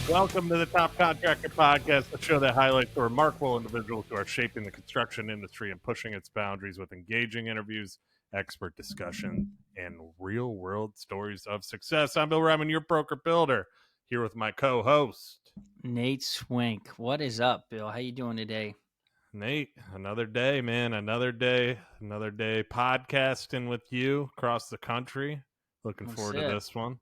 Welcome to the Top Contractor Podcast, the show that highlights the remarkable individuals who are shaping the construction industry and pushing its boundaries with engaging interviews, expert discussion, and real-world stories of success. I'm Bill Ryman, your broker builder, here with my co-host, Nate Swink. What is up, Bill? How you doing today? Nate. Another day, man. Another day podcasting with you across the country. Looking That's forward to it. this one.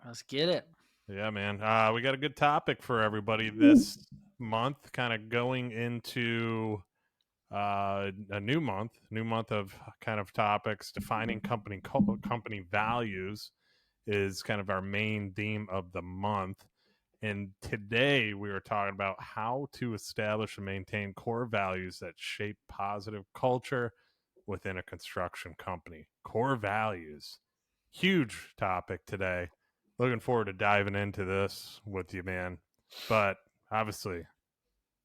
Let's get it. Yeah, man. We got a good topic for everybody this month, kind of going into a new month of kind of topics. Defining company values is kind of our main theme of the month. And today we were talking about how to establish and maintain core values that shape positive culture within a construction company. Core values. Huge topic today. Looking forward to diving into this with you, man. But obviously,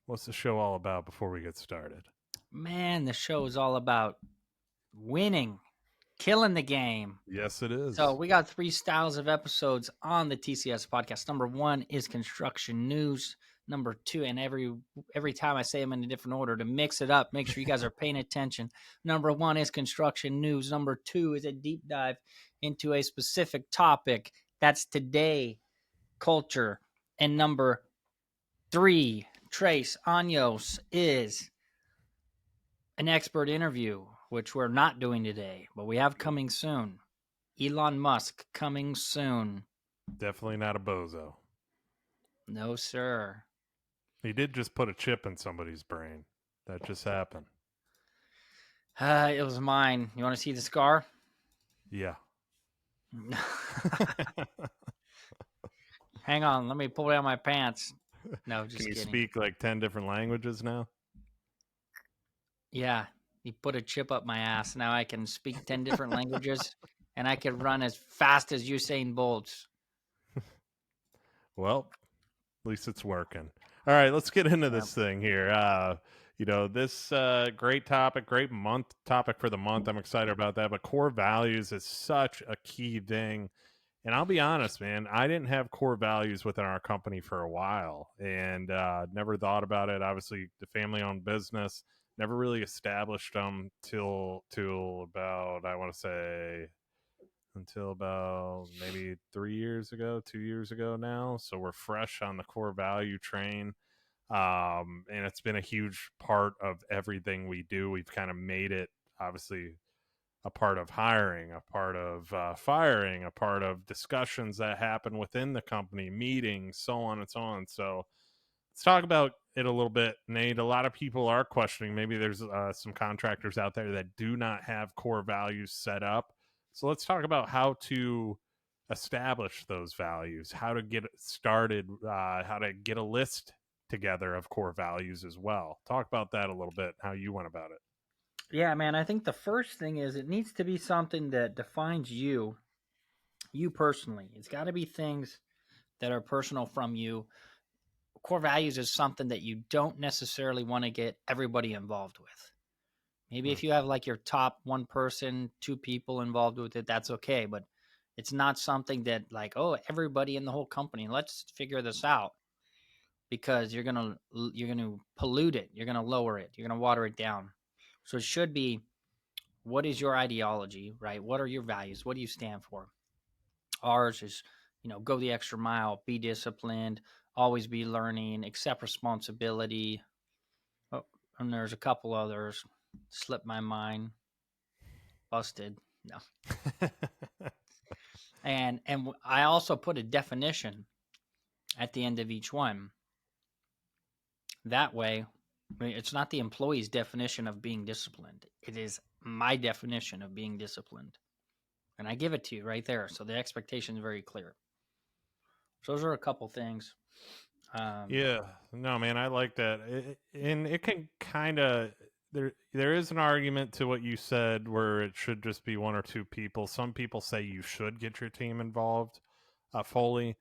what's the show all about before we get started? Man, the show is all about winning, killing the game. Yes, it is. So we got 3 styles of episodes on the TCS podcast. Number 1 is construction news. Number 2, and every time I say them in a different order to mix it up, make sure you guys are paying attention. Number 1 is construction news. Number 2 is a deep dive into a specific topic. That's today, culture. And number 3, Trace Años, is an expert interview, which we're not doing today, but we have coming soon. Elon Musk coming soon. Definitely not a bozo. No, sir. He did just put a chip in somebody's brain. That just happened. It was mine. You want to see the scar? Yeah. Hang on. Let me pull down my pants. No, just Can you kidding. speak like 10 different languages now? Yeah. He put a chip up my ass. Now I can speak 10 different languages, and I can run as fast as Usain Bolt. Well, at least it's working. All right, let's get into this thing here. This great topic, great month topic for the month. I'm excited about that. But core values is such a key thing. And I'll be honest, man, I didn't have core values within our company for a while and never thought about it. Obviously, the family owned business, never really established them till about, I want to say, until about maybe 2 years ago now. So we're fresh on the core value train. And it's been a huge part of everything we do. We've kind of made it, obviously, a part of hiring, a part of firing, a part of discussions that happen within the company, meetings, so on and so on. So let's talk about it a little bit, Nate. A lot of people are questioning. Maybe there's some contractors out there that do not have core values set up. So let's talk about how to establish those values, how to get started, how to get a list together of core values as well. Talk about that a little bit, how you went about it. Yeah, man, I think the first thing is it needs to be something that defines you personally. It's got to be things that are personal from you. Core values is something that you don't necessarily want to get everybody involved with. Maybe if you have like your top 1 person, 2 people involved with it, that's okay. But it's not something that like, oh, everybody in the whole company, let's figure this out, because you're gonna pollute it, you're gonna lower it, you're gonna water it down. So it should be, what is your ideology, right? What are your values? What do you stand for? Ours is, go the extra mile, be disciplined, always be learning, accept responsibility. Oh, and there's a couple others slipped my mind. Busted. No. and I also put a definition at the end of each one. That way, it's not the employee's definition of being disciplined. It is my definition of being disciplined. And I give it to you right there. So the expectation is very clear. So those are a couple things. Yeah, no, man, I like that. And it can kind of, there is an argument to what you said where it should just be 1 or 2 people. Some people say you should get your team involved fully.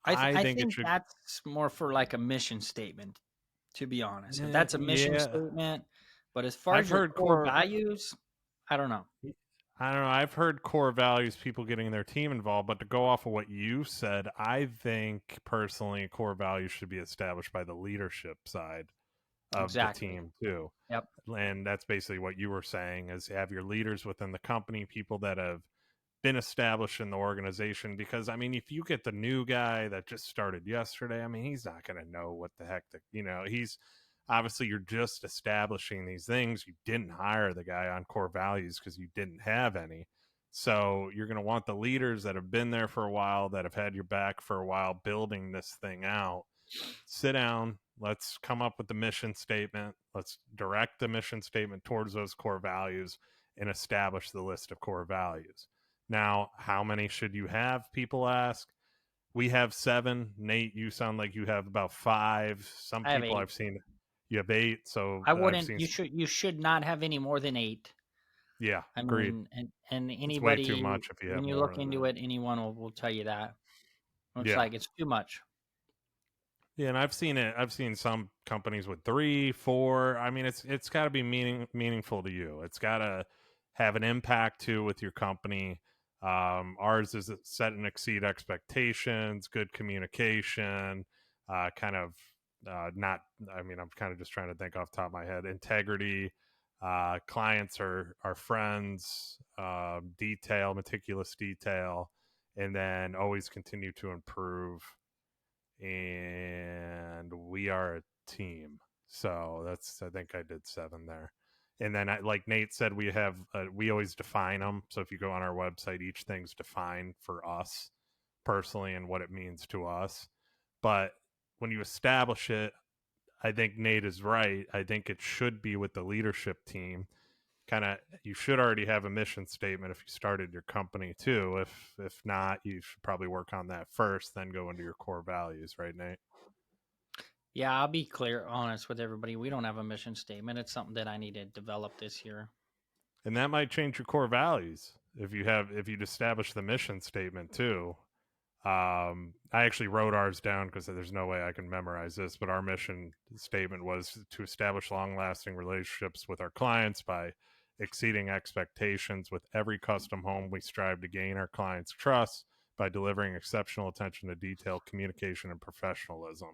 I think it think should. that's more for like a mission statement, to be honest. If that's a mission Yeah, statement, but as far I've as your heard core values, I don't know. I don't know. I've heard core values, people getting their team involved, but to go off of what you said, I think personally core values should be established by the leadership side of the Exactly. team too. Yep. And that's basically what you were saying is have your leaders within the company, people that have been established in the organization. Because I mean, if you get the new guy that just started yesterday, I mean, he's not going to know what the heck he's obviously you're just establishing these things. You didn't hire the guy on core values because you didn't have any. So you're going to want the leaders that have been there for a while, that have had your back for a while, building this thing out. Sit down. Let's come up with the mission statement. Let's direct the mission statement towards those core values and establish the list of core values. Now, how many should you have? People ask. We have 7. Nate, you sound like you have about 5. Some I have people 8. I've seen, you have 8. So I I've wouldn't. seen, You should not have any more than 8. yeah, I agreed. mean, and It's way too anybody, much if you when have you more look than into that. it, anyone will tell you that. It's Yeah. like it's too much. Yeah, and I've seen it. I've seen some companies with 3, 4. I mean, it's got to be meaningful to you. It's got to have an impact too with your company. Ours is set and exceed expectations, good communication, kind of not. I mean, I'm kind of just trying to think off the top of my head. Integrity. Clients are friends. Detail, meticulous detail, and then always continue to improve, and we are a team. So that's I think I did 7 there. And then like Nate said, we have we always define them. So if you go on our website, each thing's defined for us personally and what it means to us. But when you establish it, I think Nate is right. I think it should be with the leadership team. Kind of, you should already have a mission statement if you started your company too. If not, you should probably work on that first, then go into your core values, right, Nate? Yeah, I'll be honest with everybody. We don't have a mission statement. It's something that I need to develop this year. And that might change your core values if you'd establish the mission statement too. I actually wrote ours down because there's no way I can memorize this, but our mission statement was to establish long-lasting relationships with our clients by exceeding expectations. With every custom home, we strive to gain our clients' trust by delivering exceptional attention to detail, communication, and professionalism.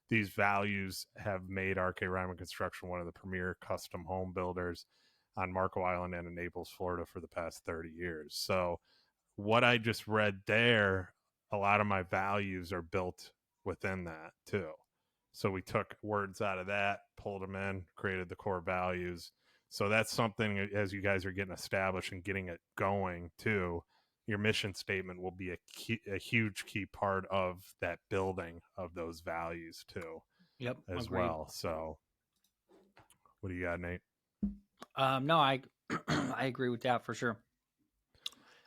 These values have made RK Ryman Construction one of the premier custom home builders on Marco Island and in Naples, Florida for the past 30 years. So what I just read there, a lot of my values are built within that too. So we took words out of that, pulled them in, created the core values. So that's something as you guys are getting established and getting it going too. Your mission statement will be a huge key part of that building of those values too, Yep, as agreed. well. So, what do you got, Nate? No, I I agree with that for sure.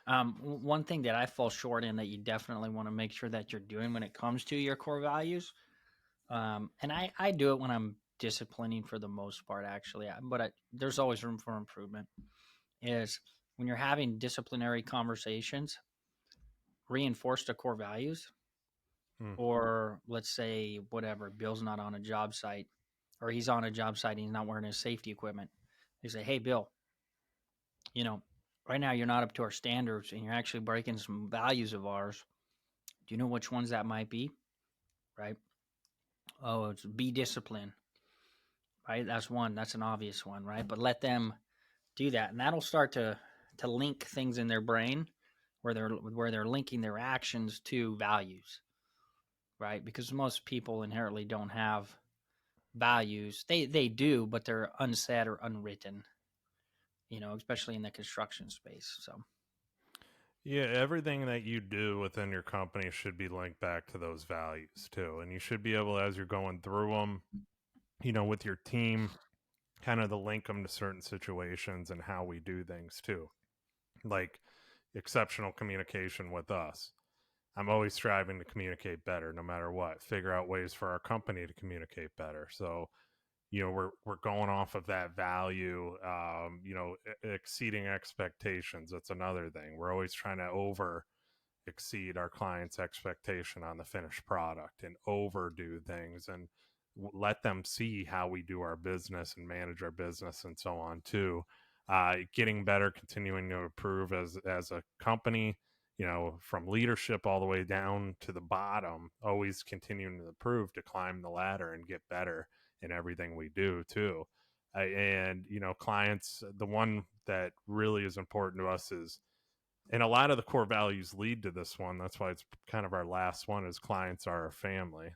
One thing that I fall short in that you definitely want to make sure that you're doing when it comes to your core values, and I do it when I'm disciplining for the most part, actually, but there's always room for improvement. Is when you're having disciplinary conversations, reinforce the core values, Hmm. or let's say whatever, Bill's not on a job site, or he's on a job site and he's not wearing his safety equipment. They say, "Hey, Bill, you know, right now you're not up to our standards and you're actually breaking some values of ours. Do you know which ones that might be?" Right? Oh, it's be disciplined. Right? That's one. That's an obvious one, right? But let them do that, and that'll start to link things in their brain where they're linking their actions to values, right? Because most people inherently don't have values. They do, but they're unsaid or unwritten. Especially in the construction space. So Yeah, everything that you do within your company should be linked back to those values too. And you should be able, as you're going through them, with your team, kind of to link them to certain situations and how we do things too. Like exceptional communication with us. I'm always striving to communicate better no matter what, figure out ways for our company to communicate better. So, we're going off of that value, exceeding expectations. That's another thing. We're always trying to exceed our client's expectation on the finished product and overdo things and let them see how we do our business and manage our business and so on too. getting better, continuing to improve as a company, from leadership all the way down to the bottom, always continuing to improve, to climb the ladder and get better in everything we do too. And clients, the one that really is important to us is, and a lot of the core values lead to this one. That's why it's kind of our last one, is clients are our family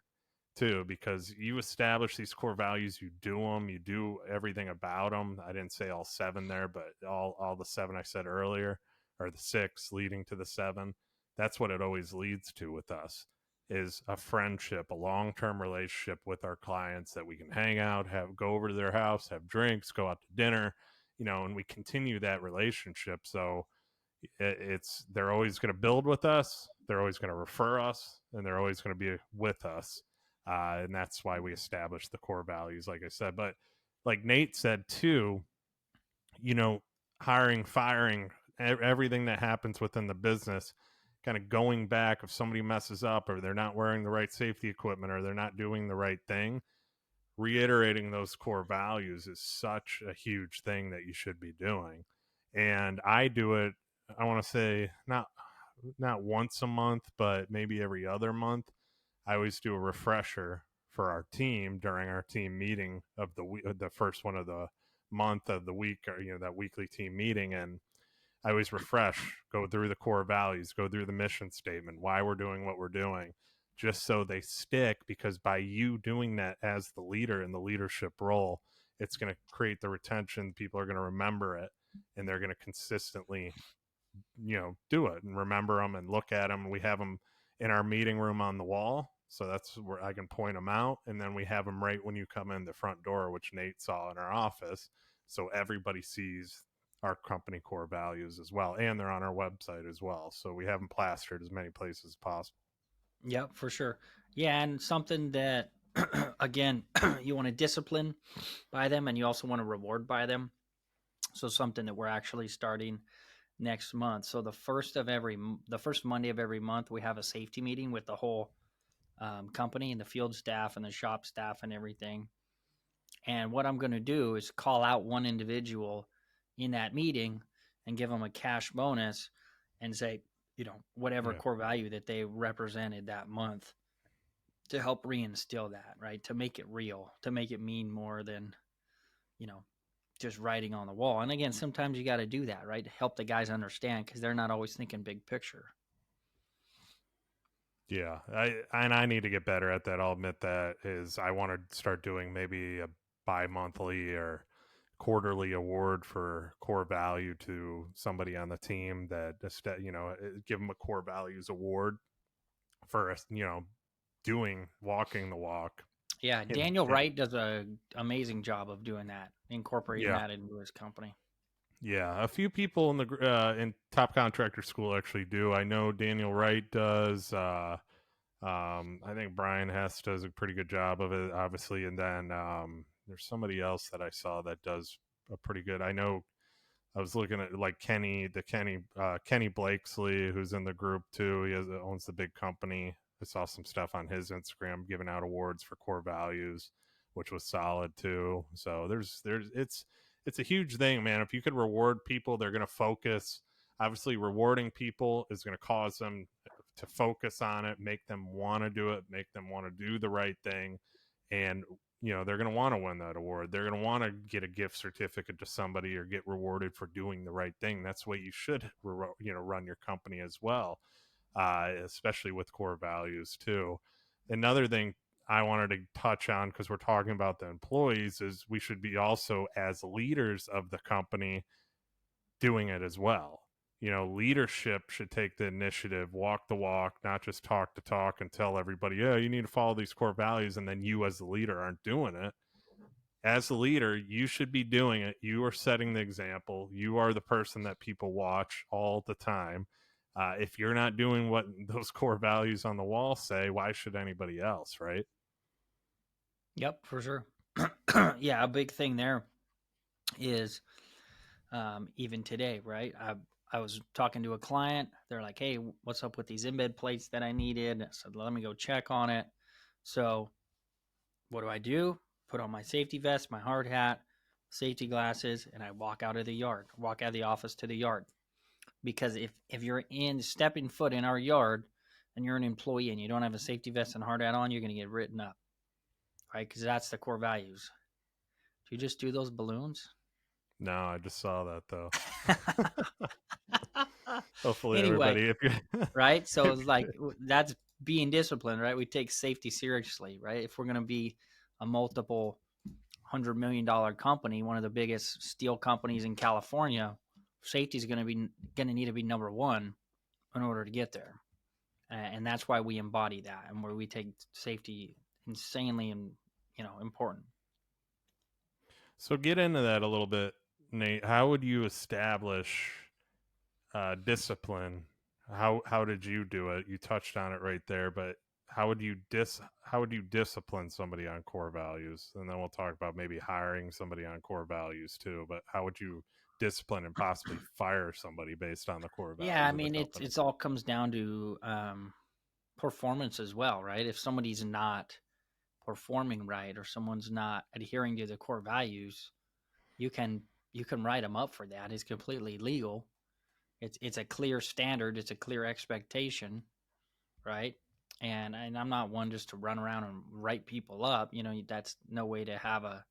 too, because you establish these core values, you do everything about them. I didn't say all seven there, but all the seven I said earlier, or the six leading to the seven. That's what it always leads to with us, is a friendship, a long-term relationship with our clients, that we can hang out, go over to their house, have drinks, go out to dinner, and we continue that relationship. So they're always going to build with us, they're always going to refer us, and they're always going to be with us. And that's why we established the core values, like I said. But like Nate said too, hiring, firing, everything that happens within the business, kind of going back, if somebody messes up, or they're not wearing the right safety equipment, or they're not doing the right thing, reiterating those core values is such a huge thing that you should be doing. And I do it, I want to say, not once a month, but maybe every other month. I always do a refresher for our team during our team meeting of the first one of the month of the week, or that weekly team meeting. And I always refresh, go through the core values, go through the mission statement, why we're doing what we're doing, just so they stick. Because by you doing that as the leader in the leadership role, it's going to create the retention. People are going to remember it, and they're going to consistently, do it and remember them and look at them. We have them in our meeting room on the wall, so that's where I can point them out. And then we have them right when you come in the front door, which Nate saw in our office, so everybody sees our company core values as well, and they're on our website as well. So we have them plastered as many places as possible. Yep, for sure. Yeah, and something that again, you want to discipline by them, and you also want to reward by them. So something that we're actually starting next month. So the first Monday of every month, we have a safety meeting with the whole company, and the field staff and the shop staff and everything. And what I'm going to do is call out one individual in that meeting and give them a cash bonus, and say, whatever core value that they represented that month, to help reinstill that, right? To make it real, to make it mean more than, just writing on the wall. And again, sometimes you got to do that, right? To help the guys understand, because they're not always thinking big picture. Yeah, I need to get better at that. I'll admit that. Is I want to start doing maybe a bi-monthly or quarterly award for core value to somebody on the team, that give them a core values award for walking the walk. Yeah, Daniel Wright does a amazing job of doing that, incorporating that into his company. Yeah, a few people in Top Contractor School actually do. I know Daniel Wright does. I think Brian Hess does a pretty good job of it, obviously. And then there's somebody else that I saw that does a pretty good. I know I was looking at like Kenny Blakesley, who's in the group too. He owns the big company. I saw some stuff on his Instagram giving out awards for core values, which was solid too. So it's a huge thing, man. If you could reward people, they're going to focus. Obviously, rewarding people is going to cause them to focus on it, make them want to do it, make them want to do the right thing. And, they're going to want to win that award. They're going to want to get a gift certificate to somebody, or get rewarded for doing the right thing. That's the way you should, run your company as well, especially with core values too. Another thing I wanted to touch on, because we're talking about the employees, is we should be also, as leaders of the company, doing it as well. Leadership should take the initiative, walk the walk, not just talk the talk and tell everybody, yeah, you need to follow these core values, and then you as the leader aren't doing it. As the leader, you should be doing it. You are setting the example. You are the person that people watch all the time. If you're not doing what those core values on the wall say, why should anybody else, right? Yep, for sure. Yeah, a big thing there is even today, right? I was talking to a client. They're like, hey, what's up with these embed plates that I needed? I said, let me go check on it. So what do? Put on my safety vest, my hard hat, safety glasses, and I walk out of the office to the yard. Because if you're stepping foot in our yard and you're an employee and you don't have a safety vest and hard hat on, you're going to get written up, right? Because that's the core values. Do you just do those balloons? No, I just saw that though. Hopefully, Anyway, everybody, if you right? So it's like that's being disciplined, right? We take safety seriously, right? If we're going to be a multiple $100 million company, one of the biggest steel companies in California, safety is going to need to be number one in order to get there. And that's why we embody that, and where we take safety insanely and important. So get into that a little bit, Nate. How would you establish discipline? How did you do it? You touched on it right there, but how would you discipline somebody on core values? And then we'll talk about maybe hiring somebody on core values too. But how would you discipline and possibly fire somebody based on the core values? Yeah, I mean, it's all comes down to performance as well, right? If somebody's not performing right, or someone's not adhering to the core values, you can write them up for that. It's completely legal. It's a clear standard. It's a clear expectation, right? And I'm not one just to run around and write people up. That's no way to have a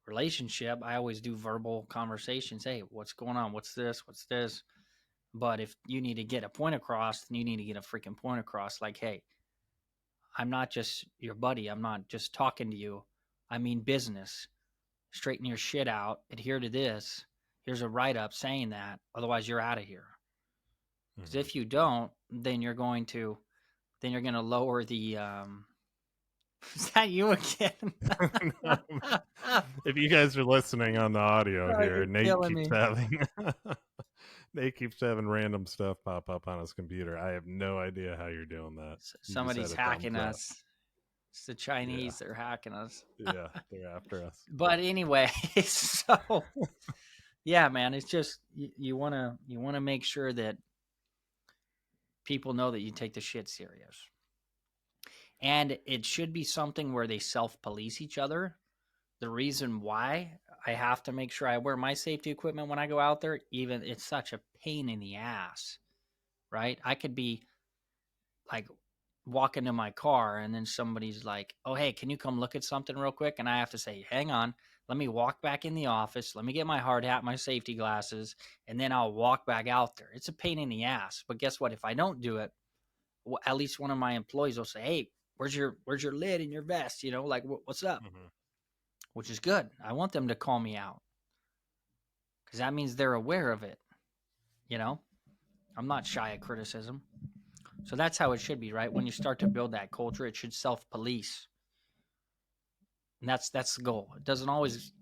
relationship. I always do verbal conversations. Hey, what's going on? What's this? What's this? But if you need to get a point across, then you need to get a freaking point across. Like, hey, I'm not just your buddy. I'm not just talking to you. I mean business. Straighten your shit out. Adhere to this. Here's a write-up saying that. Otherwise, you're out of here. Because if you don't, then you're going to lower the is that you again? If you guys are listening on the audio here, Nate keeps having random stuff pop up on his computer. I have no idea how you're doing that. Somebody's hacking us. It's the Chinese. Yeah. They're hacking us. Yeah, they're after us. But anyway, so yeah, man, it's just you want to make sure that people know that you take the shit serious. And it should be something where they self-police each other. The reason why I have to make sure I wear my safety equipment when I go out there, even it's such a pain in the ass, right? I could be like walking to my car and then somebody's like, oh, hey, can you come look at something real quick? And I have to say, hang on, let me walk back in the office. Let me get my hard hat, my safety glasses, and then I'll walk back out there. It's a pain in the ass. But guess what? If I don't do it, at least one of my employees will say, hey, where's your lid in your vest? Like, what's up? Mm-hmm. Which is good. I want them to call me out because that means they're aware of it. I'm not shy of criticism. So that's how it should be, right? When you start to build that culture, it should self-police. And that's the goal. It doesn't always,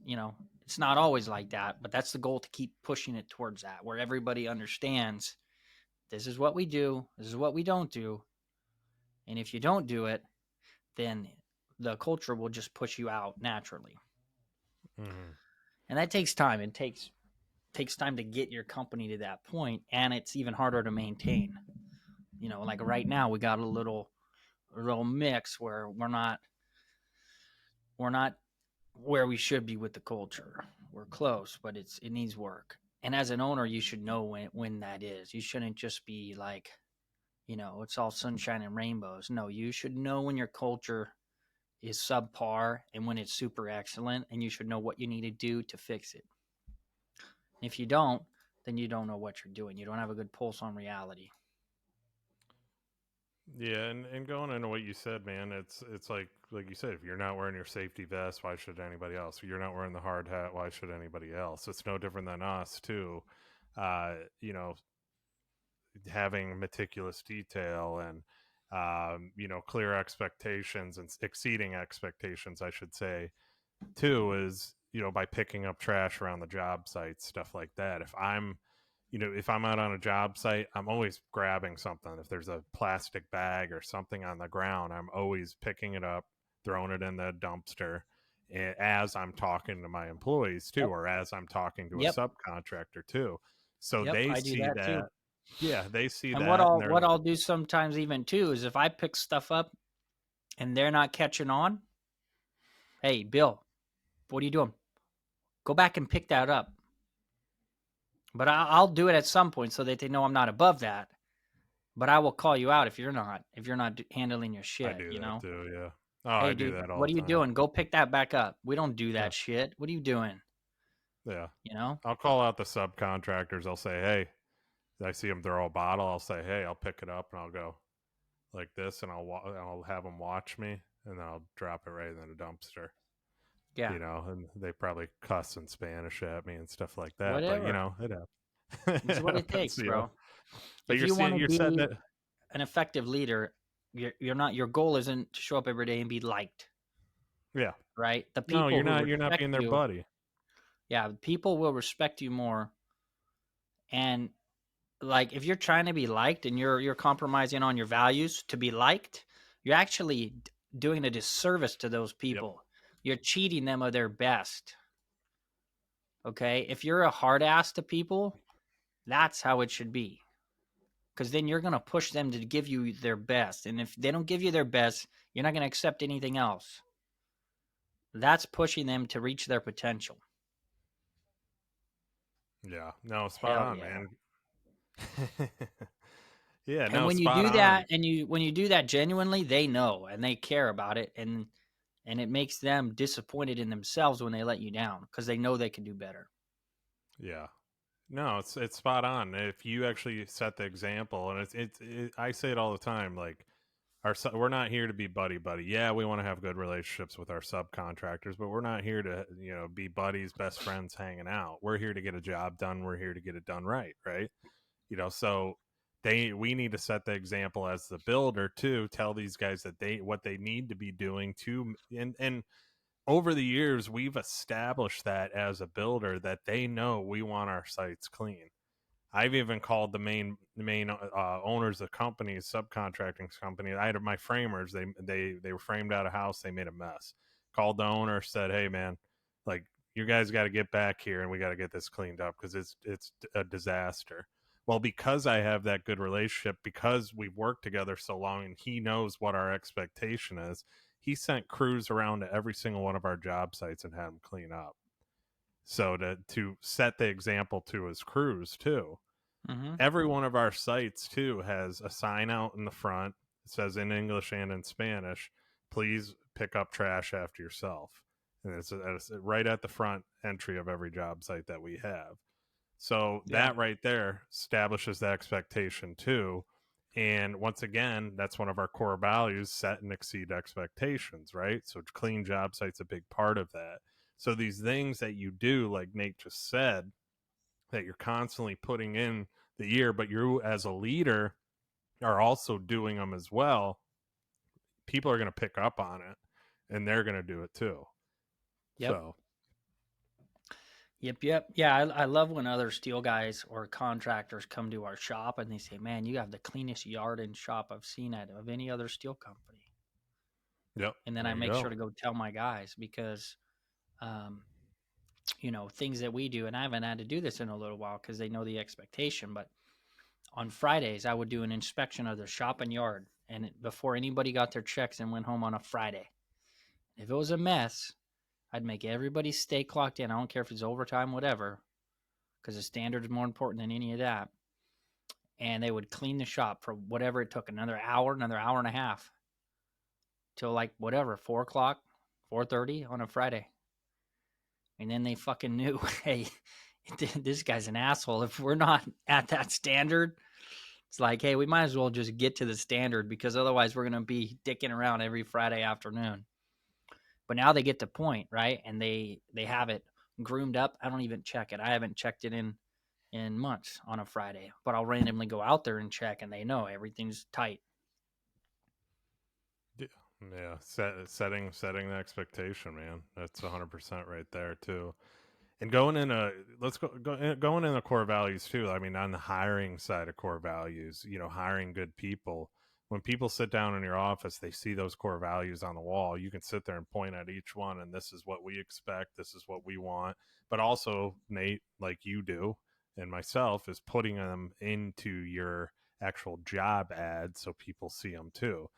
it's not always like that, but that's the goal, to keep pushing it towards that, where everybody understands this is what we do, this is what we don't do. And if you don't do it, then the culture will just push you out naturally. Mm-hmm. And that takes time. It takes time to get your company to that point, and it's even harder to maintain. Like right now we got a little mix where we're not where we should be with the culture. We're close, but it needs work. And as an owner, you should know when that is. You shouldn't just be like, it's all sunshine and rainbows. No, you should know when your culture is subpar and when it's super excellent, and you should know what you need to do to fix it. If you don't, then you don't know what you're doing. You don't have a good pulse on reality. Yeah, and going into what you said, man, it's like you said, if you're not wearing your safety vest, why should anybody else? If you're not wearing the hard hat, why should anybody else? It's no different than us too. Having meticulous detail and clear expectations and exceeding expectations, I should say, too, is by picking up trash around the job site, stuff like that. If I'm out on a job site, I'm always grabbing something. If there's a plastic bag or something on the ground, I'm always picking it up, throwing it in the dumpster as I'm talking to my employees too, or as I'm talking to a subcontractor too. So they see that. Too. Yeah, they see and that. What I'll do sometimes even too is if I pick stuff up and they're not catching on, hey, Bill, what are you doing? Go back and pick that up. But I'll do it at some point so that they know I'm not above that. But I will call you out if you're not handling your I shit, do you that know? too. Yeah. Oh, Hey, I do dude, that all what the are you time. doing? Go pick that back up. We don't do Yeah. that shit. What are you doing? Yeah. You know? I'll call out the subcontractors. I'll say, hey, I see them throw a bottle. I'll say, hey, I'll pick it up and I'll go like this, and I'll have them watch me, and then I'll drop it right in the dumpster. Yeah. You know, and they probably cuss in Spanish at me and stuff like that. But you Whatever. know, It's it what it happens. takes, You know, bro. but If you want to you're setting be it. an effective leader, you're not your goal isn't to show up every day and be liked, Yeah. right? The No, people who you're not respect being their you, buddy. yeah, people will respect you more. And like if you're trying to be liked and you're compromising on your values to be liked, you're actually doing a disservice to those Yep. people. You're cheating them of their best. Okay? If you're a hard ass to people, that's how it should be. Cuz then you're going to push them to give you their best. And if they don't give you their best, you're not going to accept anything else. That's pushing them to reach their potential. Yeah. No, spot Hell on, yeah. man. Yeah. And No, when you spot do on. that when you do that genuinely, they know and they care about it, and it makes them disappointed in themselves when they let you down because they know they can do better. Yeah. No, it's spot on. If you actually set the example, and I say it all the time, like we're not here to be buddy buddy. Yeah, we want to have good relationships with our subcontractors, but we're not here to be buddies, best friends, hanging out. We're here to get a job done. We're here to get it done right, right? So we need to set the example as the builder too. Tell these guys that what they need to be doing to and over the years we've established that as a builder that they know we want our sites clean. I've even called the main owners of companies, subcontracting companies. I had my framers. They were framed out of house. They made a mess. Called the owner, said, "Hey man, like you guys got to get back here and we got to get this cleaned up because it's a disaster." Well, because I have that good relationship, because we've worked together so long, and he knows what our expectation is, he sent crews around to every single one of our job sites and had them clean up. So to set the example to his crews too. Mm-hmm. Every one of our sites too has a sign out in the front. It says in English and in Spanish, please pick up trash after yourself. And it's right at the front entry of every job site that we have. So Yeah. that right there establishes the expectation too. And once again, that's one of our core values: set and exceed expectations, right? So clean job site's a big part of that. So these things that you do, like Nate just said, that you're constantly putting in the year, but you as a leader are also doing them as well. People are going to pick up on it and they're going to do it too. Yep. So, Yep. Yeah, I love when other steel guys or contractors come to our shop and they say, "Man, you have the cleanest yard and shop I've seen of any other steel company." yep, And then I there you make go. sure to go tell my guys because, um, things that we do, and I haven't had to do this in a little while because they know the expectation. But on Fridays, I would do an inspection of their shop and yard, and before anybody got their checks and went home on a Friday. If it was a mess, I'd make everybody stay clocked in. I don't care if it's overtime, whatever, because the standard is more important than any of that. And they would clean the shop for whatever it took, another hour and a half, till like whatever 4 o'clock, 4:30 on a Friday. And then they fucking knew, hey, this guy's an asshole. If we're not at that standard, it's like, hey, we might as well just get to the standard because otherwise we're gonna be dicking around every Friday afternoon. But now they get the point, right? And they have it groomed up. I don't even check it. I haven't checked it in months on a Friday, but I'll randomly go out there and check, and they know everything's tight. Yeah, setting the expectation, man. That's 100% right there too. And going in a let's going in the core values too. I mean, on the hiring side of core values, hiring good people. When people sit down in your office, they see those core values on the wall. You can sit there and point at each one, and this is what we expect. This is what we want. But also, Nate, like you do, and myself, is putting them into your actual job ad so people see them too.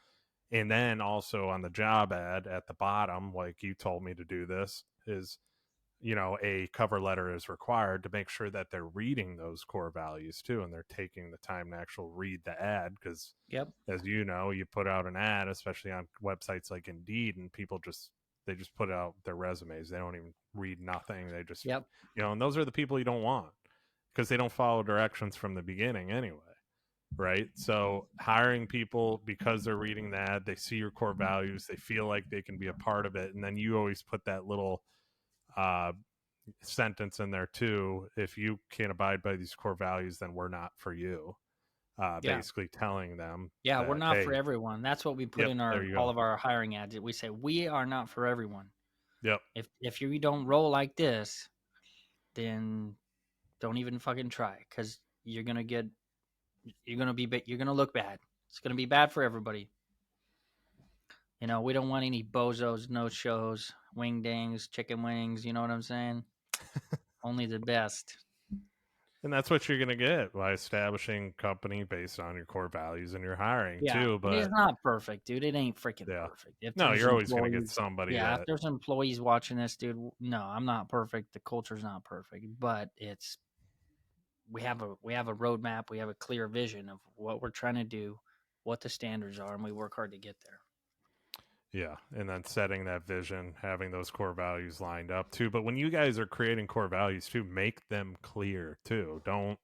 And then also on the job ad at the bottom, like you told me to do this, is a cover letter is required to make sure that they're reading those core values too, and they're taking the time to actually read the ad. Because Yep. as you know, you put out an ad, especially on websites like Indeed, and people just put out their resumes. They don't even read nothing. They just, Yep. and those are the people you don't want, because they don't follow directions from the beginning anyway. Right. So hiring people because they're reading the ad, they see your core values, they feel like they can be a part of it. And then you always put that little sentence in there too. If you can't abide by these core values, then we're not for you. Yeah. Basically telling them Yeah. We're that, not for hey, everyone. That's what we put yep, in there you all go. of our hiring ads. We say we are not for everyone. Yep. If you don't roll like this, then don't even fucking try, because you're gonna look bad. It's gonna be bad for everybody. We don't want any bozos, no shows, wingdings, chicken wings. You know what I'm saying? Only the best. And that's what you're going to get by establishing company based on your core values and your hiring Yeah, too. and it's But not perfect, dude. It ain't freaking yeah, perfect. If no, there's you're always going to get employees, somebody yeah, if that, there's employees watching this, dude, no, I'm not perfect. The culture's not perfect, but we have a roadmap. We have a clear vision of what we're trying to do, what the standards are, and we work hard to get there. yeah. And then setting that vision, having those core values lined up too. But when you guys are creating core values too, make them clear too. Don't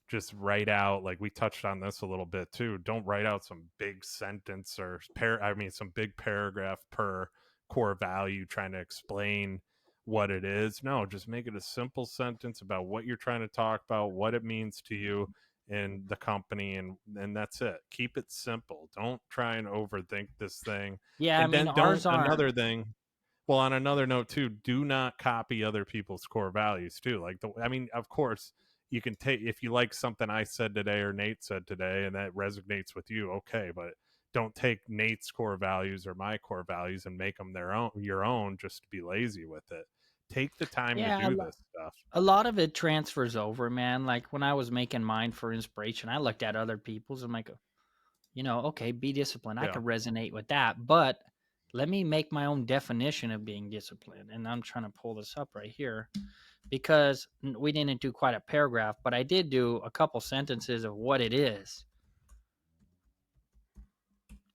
just write out, like we touched on this a little bit too. Don't write out some big sentence or some big paragraph per core value trying to explain what it is. No, just make it a simple sentence about what you're trying to talk about, what it means to you and the company, and that's it. Keep it simple. Don't try and overthink this thing. Yeah, I And mean then don't, ours aren't. another thing, well, on another note too, do not copy other people's core values too. Like of course you can take, if you like something I said today or Nate said today and that resonates with you, okay, but don't take Nate's core values or my core values and make them your own just to be lazy with it. Take the time to Yeah, do this stuff. a lot of it transfers over, man. Like when I was making mine for inspiration, I looked at other people's. I'm like, okay, be disciplined. I Yeah. could resonate with that, but let me make my own definition of being disciplined. And I'm trying to pull this up right here because we didn't do quite a paragraph, but I did do a couple sentences of what it is.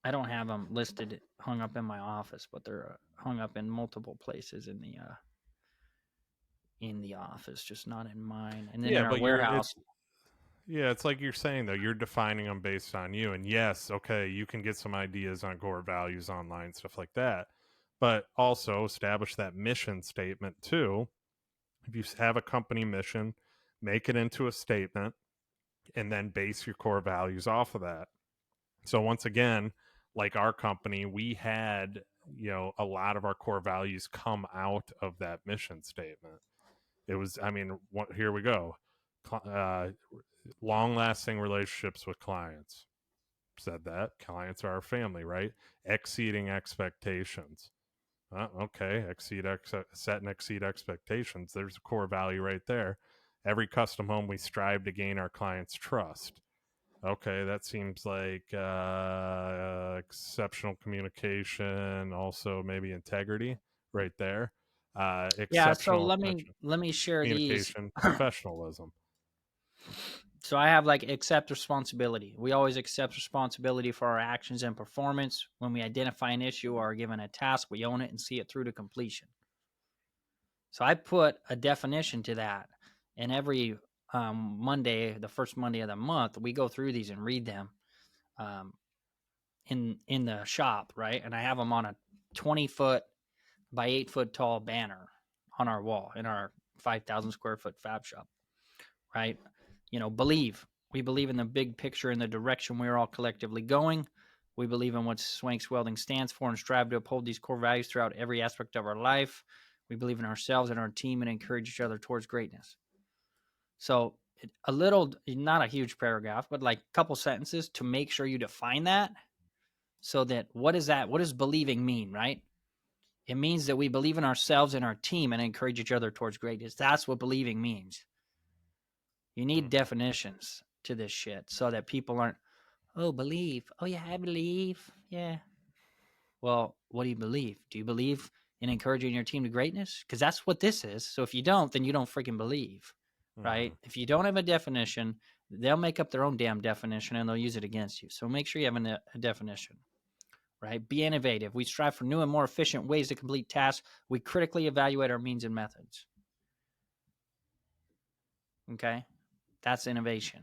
I don't have them listed, hung up in my office, but they're hung up in multiple places in the office, just not in mine. And then in Yeah, our but warehouse. it's like you're saying though, you're defining them based on you. And yes, okay, you can get some ideas on core values online, stuff like that. But also establish that mission statement too. If you have a company mission, make it into a statement and then base your core values off of that. So once again, like our company, we had, a lot of our core values come out of that mission statement. It was, here we go. Uh, Long lasting relationships with clients. Said that. Clients are our family, right? Exceeding expectations. Okay, set and exceed expectations. There's a core value right there. Every custom home, we strive to gain our clients' trust. Okay, that seems like exceptional communication, also maybe integrity right there. Yeah, so Exceptional let me share these. communication, professionalism. So I have like accept responsibility. We always accept responsibility for our actions and performance. When we identify an issue or are given a task, we own it and see it through to completion. So I put a definition to that. And every Monday, the first Monday of the month, we go through these and read them um, in the shop, right? And I have them on a 20-foot by 8-foot tall banner on our wall in our 5,000 square foot fab shop, right? Believe. We believe in the big picture and the direction we're all collectively going. We believe in what Swanks Welding stands for and strive to uphold these core values throughout every aspect of our life. We believe in ourselves and our team and encourage each other towards greatness. So a little, not a huge paragraph, but like a couple sentences to make sure you define that. So that what is that? What does believing mean, right? It means that we believe in ourselves and our team and encourage each other towards greatness. That's what believing means. You need definitions to this shit so that people aren't, oh, believe. Oh, yeah, I believe. Yeah. Well, what do you believe? Do you believe in encouraging your team to greatness? Because that's what this is. So if you don't, then you don't freaking believe, right? If you don't have a definition, they'll make up their own damn definition and they'll use it against you. So make sure you have a definition, right? Be innovative. We strive for new and more efficient ways to complete tasks. We critically evaluate our means and methods. Okay, that's innovation.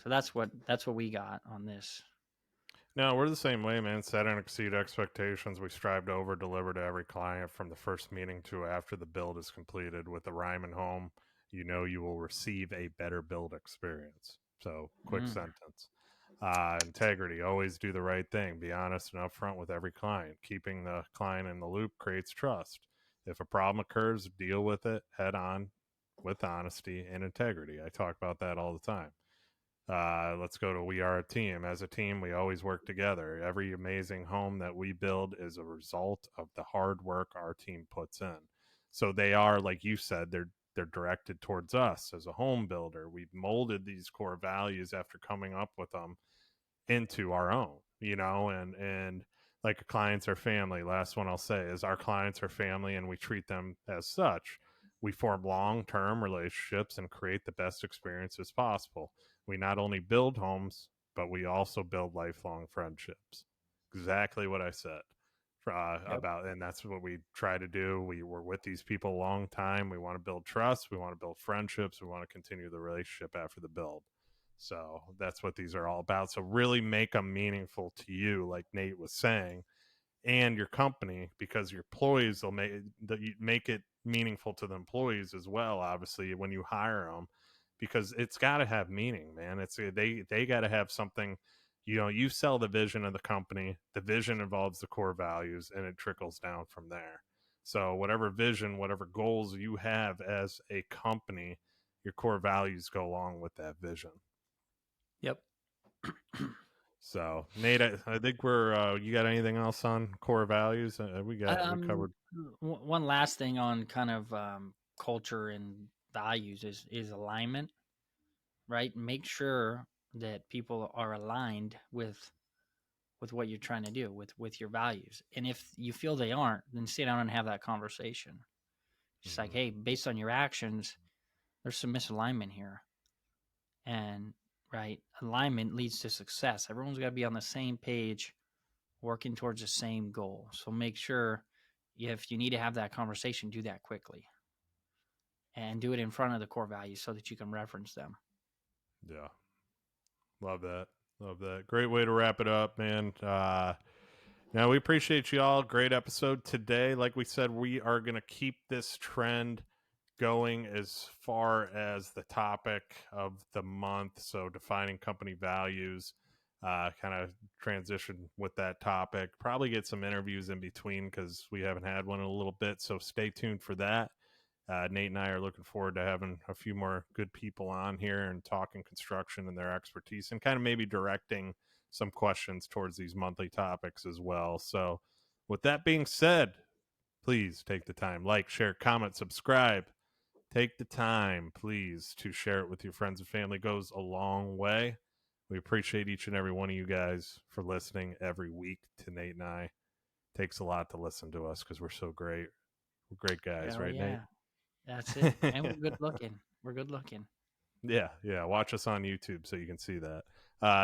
So that's what we got on this. No, we're the same way, man. Set and exceed expectations. We strive to over deliver to every client from the first meeting to after the build is completed. With the Ryman home, you know you will receive a better build experience. So, quick sentence. Integrity. Always do the right thing. Be honest and upfront with every client. Keeping the client in the loop creates trust. If a problem occurs, deal with it head on with honesty and integrity. I talk about that all the time. Let's go to we are a team. As a team, we always work together. Every amazing home that we build is a result of the hard work our team puts in. So they are, like you said, they're directed towards us as a home builder. We've molded these core values after coming up with them into our own, and like clients are family. Last one I'll say is our clients are family and we treat them as such. We form long-term relationships and create the best experiences possible. We not only build homes, but we also build lifelong friendships. Exactly what I said about, and that's what we try to do. We were with these people a long time. We want to build trust. We want to build friendships. We want to continue the relationship after the build. So that's what these are all about. So really make them meaningful to you, like Nate was saying, and your company, because your employees will make it meaningful to the employees as well. Obviously, when you hire them, because it's got to have meaning, man. It's they got to have something. You sell the vision of the company. The vision involves the core values, and it trickles down from there. So whatever vision, whatever goals you have as a company, your core values go along with that vision. Yep. So Nate, I think we're. You got anything else on core values? We covered. One last thing on kind of culture and values is alignment, right? Make sure that people are aligned with what you're trying to do with your values. And if you feel they aren't, then sit down and have that conversation. Just like, hey, based on your actions, there's some misalignment here. And right, alignment leads to success. Everyone's got to be on the same page, working towards the same goal. So make sure if you need to have that conversation, do that quickly and do it in front of the core values so that you can reference them. Yeah. Love that. Love that. Great way to wrap it up, man. Now, we appreciate you all. Great episode today. Like we said, we are going to keep this trend going as far as the topic of the month. So defining company values, kind of transition with that topic. Probably get some interviews in between because we haven't had one in a little bit. So stay tuned for that. Nate and I are looking forward to having a few more good people on here and talking construction and their expertise and kind of maybe directing some questions towards these monthly topics as well. So with that being said, please take the time, like, share, comment, subscribe. Take the time, please, to share it with your friends and family. It goes a long way. We appreciate each and every one of you guys for listening every week to Nate and I. It takes a lot to listen to us because we're so great. We're great guys, right, Nate? That's it. And we're good looking. We're good looking. Yeah. Watch us on YouTube so you can see that.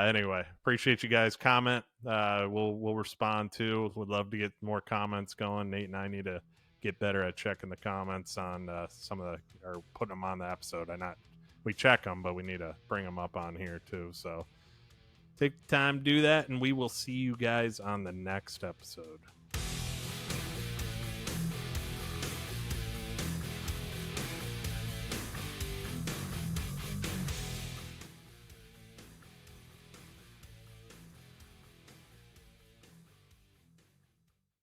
Anyway, appreciate you guys. Comment. We'll respond to. Would love to get more comments going. Nate and I need to get better at checking the comments on some of the, or putting them on the episode. We check them, but we need to bring them up on here too. So take the time to do that, and we will see you guys on the next episode.